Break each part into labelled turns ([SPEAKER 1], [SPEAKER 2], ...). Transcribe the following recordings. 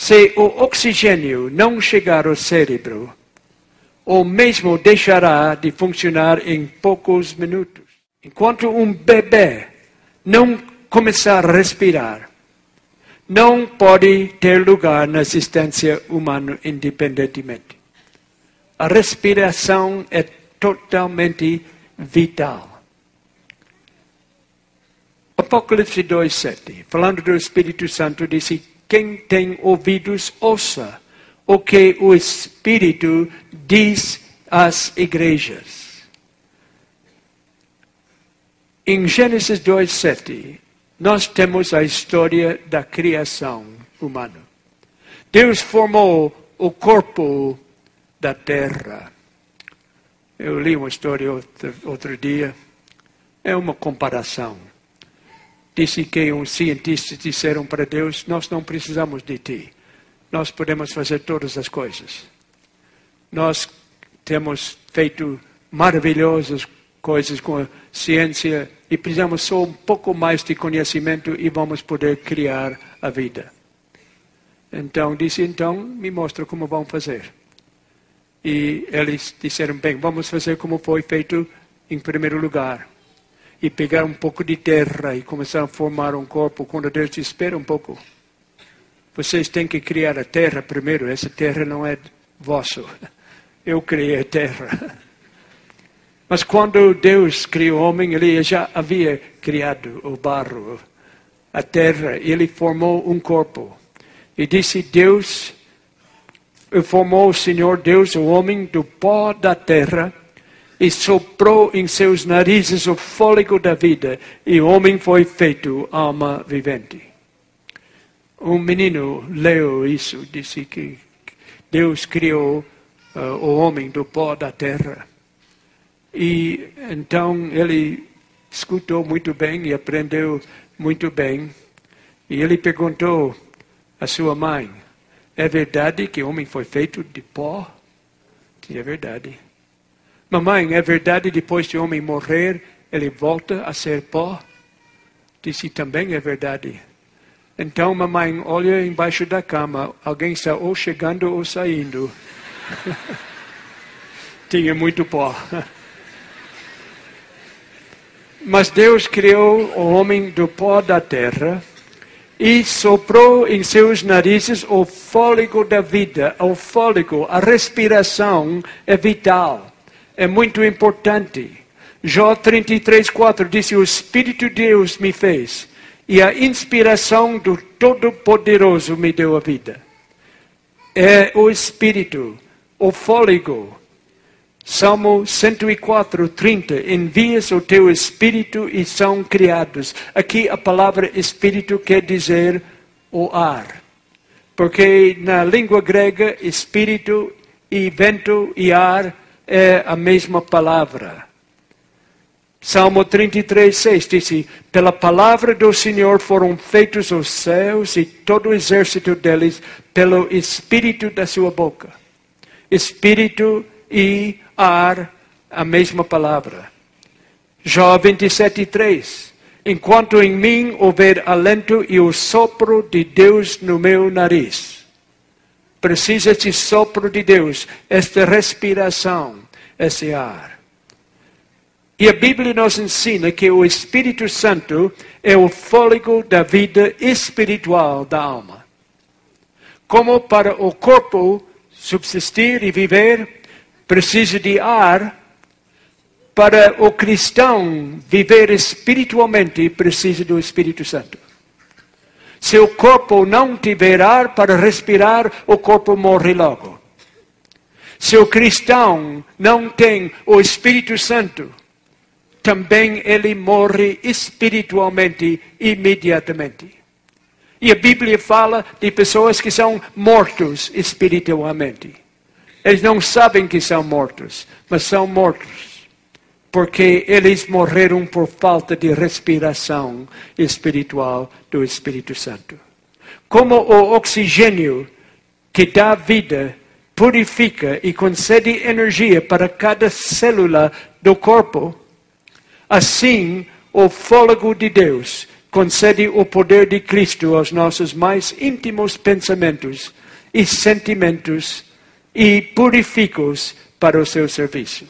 [SPEAKER 1] Se o oxigênio não chegar ao cérebro, ou mesmo deixará de funcionar em poucos minutos. Enquanto um bebê não começar a respirar, não pode ter lugar na existência humana independentemente. A respiração é totalmente vital. Apocalipse 2:7, falando do Espírito Santo, disse: quem tem ouvidos, ouça o que o Espírito diz às igrejas. Em Gênesis 2:7, nós temos a história da criação humana. Deus formou o corpo da terra. Eu li uma história outro dia. É uma comparação. Disse que uns cientistas disseram para Deus: nós não precisamos de ti. Nós podemos fazer todas as coisas. Nós temos feito maravilhosas coisas com a ciência e precisamos só um pouco mais de conhecimento e vamos poder criar a vida. Então, disse, então, me mostra como vão fazer. E eles disseram, bem, vamos fazer como foi feito em primeiro lugar. E pegar um pouco de terra e começar a formar um corpo. Quando Deus diz, espera um pouco. Vocês têm que criar a terra primeiro. Essa terra não é vossa. Eu criei a terra. Mas quando Deus criou o homem, Ele já havia criado o barro, a terra. E Ele formou um corpo. E disse, Deus, formou o Senhor Deus, o homem, do pó da terra. E soprou em seus narizes o fôlego da vida. E o homem foi feito alma vivente. Um menino leu isso, disse que Deus criou o homem do pó da terra. E então ele escutou muito bem e aprendeu muito bem. E ele perguntou à sua mãe, é verdade que o homem foi feito de pó? Sim, é verdade. Mamãe, é verdade depois de o homem morrer, ele volta a ser pó? Disse, também é verdade. Então, mamãe, olha embaixo da cama, alguém está ou chegando ou saindo. Tinha muito pó. Mas Deus criou o homem do pó da terra e soprou em seus narizes o fôlego da vida. O fôlego, a respiração é vital, é muito importante. Jó 33:4 disse, o Espírito de Deus me fez e a inspiração do Todo-Poderoso me deu a vida. É o Espírito, o fôlego. Salmo 104:30, envias o teu Espírito e são criados. Aqui a palavra Espírito quer dizer o ar. Porque na língua grega, Espírito e vento e ar é a mesma palavra. Salmo 33:6 diz, pela palavra do Senhor foram feitos os céus e todo o exército deles pelo Espírito da sua boca. Espírito e ar, a mesma palavra. Jó 27:3. Enquanto em mim houver alento e o sopro de Deus no meu nariz. Precisa de sopro de Deus, esta respiração, esse ar. E a Bíblia nos ensina que o Espírito Santo é o fôlego da vida espiritual da alma. Como para o corpo subsistir e viver, precisa de ar. Para o cristão viver espiritualmente, precisa do Espírito Santo. Se o corpo não tiver ar para respirar, o corpo morre logo. Se o cristão não tem o Espírito Santo, também ele morre espiritualmente imediatamente. E a Bíblia fala de pessoas que são mortos espiritualmente. Eles não sabem que são mortos, mas são mortos. Porque eles morreram por falta de respiração espiritual do Espírito Santo. Como o oxigênio que dá vida, purifica e concede energia para cada célula do corpo, assim o fôlego de Deus concede o poder de Cristo aos nossos mais íntimos pensamentos e sentimentos e purifica-os para o seu serviço.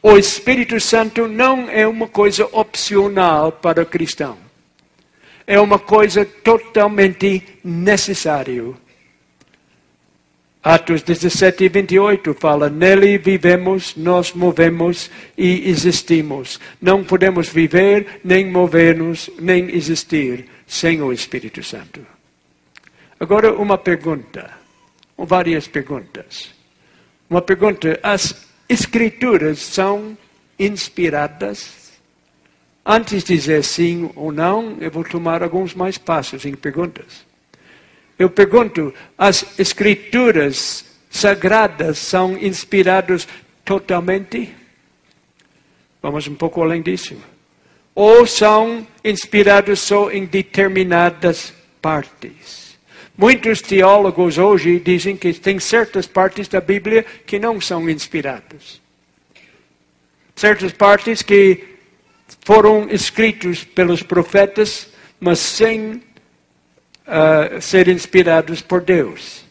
[SPEAKER 1] O Espírito Santo não é uma coisa opcional para o cristão. É uma coisa totalmente necessária. Atos 17 e 28 fala, nele vivemos, nós movemos e existimos. Não podemos viver, nem mover-nos, nem existir sem o Espírito Santo. Agora uma pergunta, ou várias perguntas. Uma pergunta, as Escrituras são inspiradas? Antes de dizer sim ou não, eu vou tomar alguns mais passos em perguntas. Eu pergunto, as Escrituras sagradas são inspiradas totalmente? Vamos um pouco além disso. Ou são inspiradas só em determinadas partes? Muitos teólogos hoje dizem que tem certas partes da Bíblia que não são inspiradas. Certas partes que foram escritos pelos profetas, mas sem ser inspirados por Deus.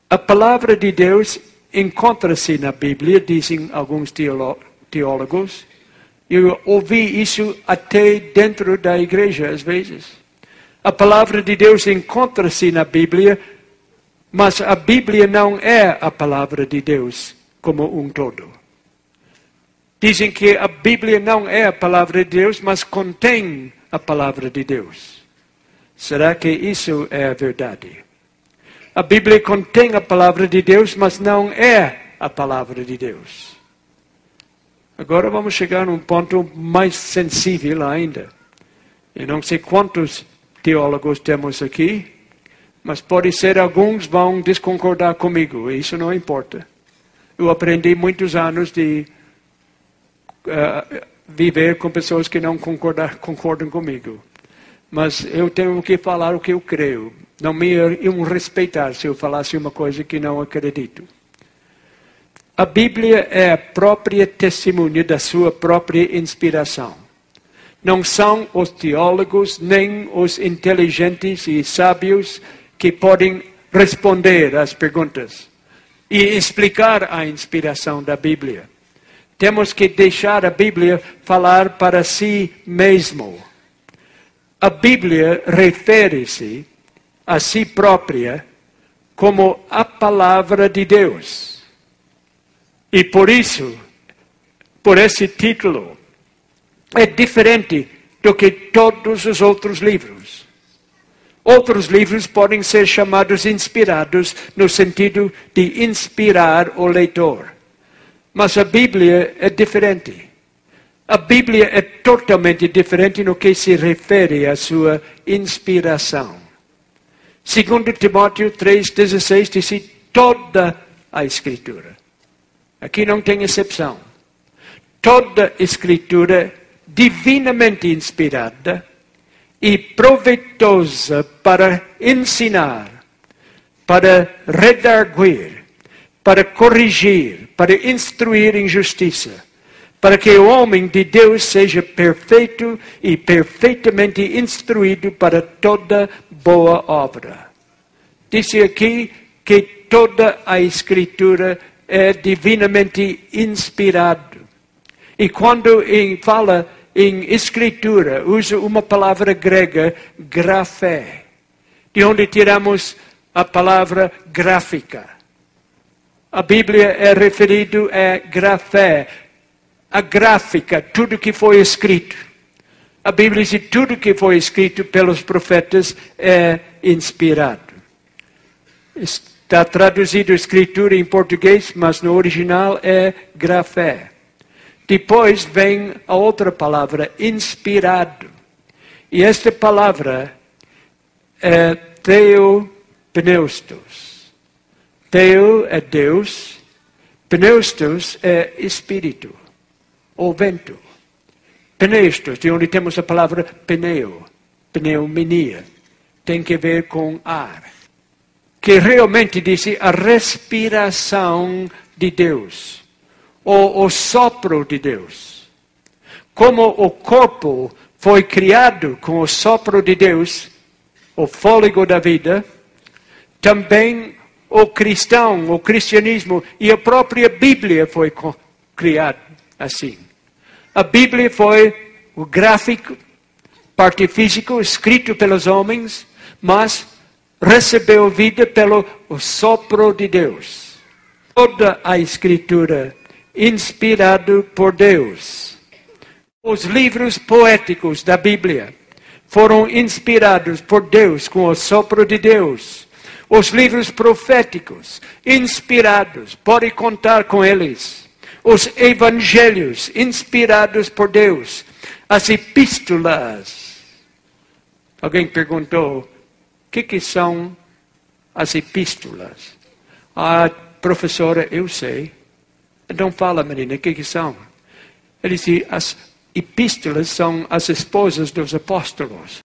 [SPEAKER 1] A palavra de Deus encontra-se na Bíblia, dizem alguns teólogos. Eu ouvi isso até dentro da igreja, às vezes. A palavra de Deus encontra-se na Bíblia, mas a Bíblia não é a palavra de Deus como um todo. Dizem que a Bíblia não é a palavra de Deus, mas contém a palavra de Deus. Será que isso é a verdade? A Bíblia contém a palavra de Deus, mas não é a palavra de Deus. Agora vamos chegar a um ponto mais sensível ainda. Eu não sei quantos teólogos temos aqui, mas pode ser alguns vão desconcordar comigo, isso não importa. Eu aprendi muitos anos de viver com pessoas que não concordam comigo. Mas eu tenho que falar o que eu creio. Não me iam respeitar se eu falasse uma coisa que não acredito. A Bíblia é a própria testemunha da sua própria inspiração. Não são os teólogos nem os inteligentes e sábios que podem responder às perguntas e explicar a inspiração da Bíblia. Temos que deixar a Bíblia falar para si mesmo. A Bíblia refere-se a si própria como a palavra de Deus. E por isso, por esse título, é diferente do que todos os outros livros. Outros livros podem ser chamados inspirados no sentido de inspirar o leitor. Mas a Bíblia é diferente. A Bíblia é totalmente diferente no que se refere à sua inspiração. 2 Timóteo 3,16 diz toda a Escritura. Aqui não tem exceção. Toda Escritura divinamente inspirada e proveitosa para ensinar, para redarguir, para corrigir, para instruir em justiça, para que o homem de Deus seja perfeito e perfeitamente instruído para toda boa obra. Disse aqui que toda a Escritura é divinamente inspirada. E quando fala em Escritura, usa uma palavra grega, grafé, de onde tiramos a palavra gráfica. A Bíblia é referido a grafé, a gráfica, tudo que foi escrito. A Bíblia diz que tudo que foi escrito pelos profetas é inspirado. Está traduzido Escritura em português, mas no original é grafé. Depois vem a outra palavra, inspirado. E esta palavra é theopneustos. Theo é Deus, pneustos é espírito, ou vento. Pneustos, de onde temos a palavra pneu, pneumonia, tem que ver com ar. Que realmente diz a respiração de Deus. Ou o sopro de Deus. Como o corpo foi criado com o sopro de Deus, o fôlego da vida, também o cristão, o cristianismo e a própria Bíblia foi criado assim. A Bíblia foi o gráfico, parte físico, escrito pelos homens, mas recebeu vida pelo sopro de Deus. Toda a Escritura inspirado por Deus. Os livros poéticos da Bíblia foram inspirados por Deus com o sopro de Deus. Os livros proféticos, inspirados, pode contar com eles. Os evangelhos, inspirados por Deus. As epístolas. Alguém perguntou, o que são as epístolas? Ah, professora, eu sei. Então fala, menina, o que são? Ele disse, as epístolas são as esposas dos apóstolos.